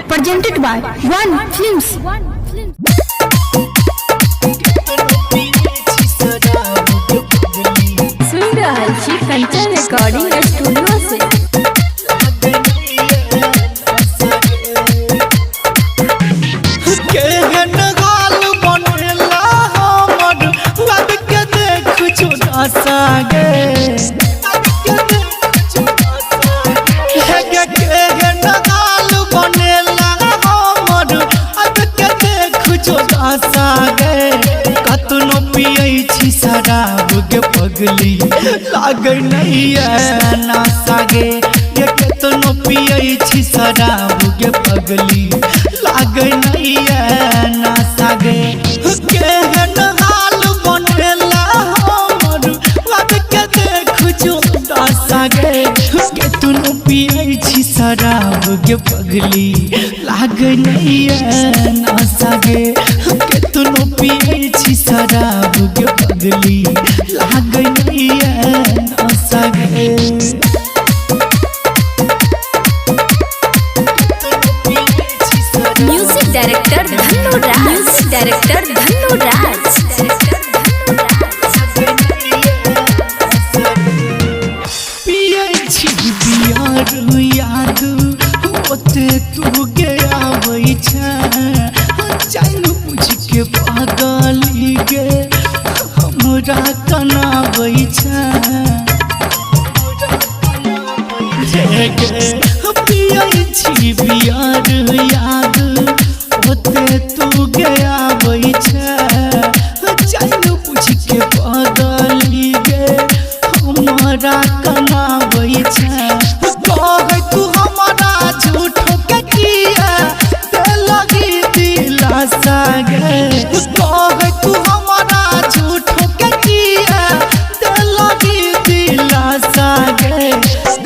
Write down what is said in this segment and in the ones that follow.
presented by One Films. सुन रहल छी कंचन रिकॉर्डिंग स्टूडियो से। कतनो पियै छी शराब के पगली लागे नहीं है नशा गे। कतनो पियै छी शराब के पगली लागे नहीं है नशा गे। केहन हाल बनेला हमर अब के देख जो नशा गे। कतनो पियै छी शराब के पगली लागे नहीं है नशा गे। कतनो पियै छी शराब के पगली लागे नहीं है नशा गे। म्यूजिक डायरेक्टर धन्नो राज। पियै छी बियार याद ओते तू के आबै छै। जान बुझ के पागली गे हमरा कनाबै छै। पियै छी बियार याद ओते तू के आबै छै। जान बुझ के पागली गे हमरा कनाबै छै। कहे तू हमरा झूठ के किया दे लगी दिलासा गे। कहे तू हमरा झूठ के किया दे लगी दिलासा गे।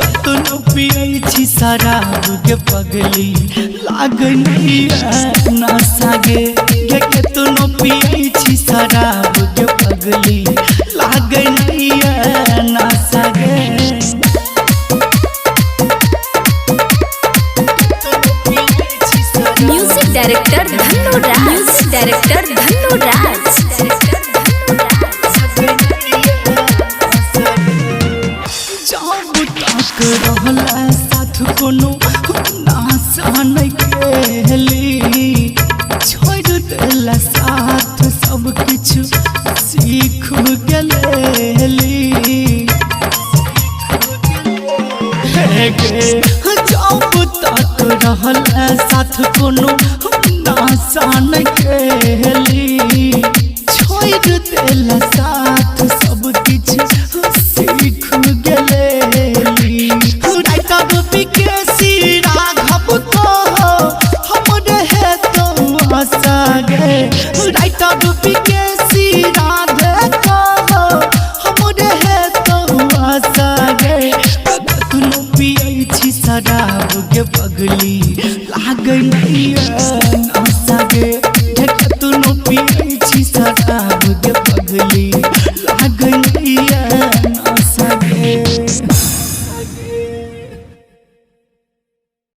कतनो पियै छी शराब के पगली लागे नहीं है नशा गे। कतनो पियै छी शराब के पगली लागे नहीं है नशा गे। म्यूजिक डायरेक्टर धन्नो राज। जब तक रहला साथ कोनो नासा नहीं केली। छोड़ देला साथ सब किछु सीख गेली। जब तक रहला साथ कोनो नासा नहीं केली। छोड़ देला साथ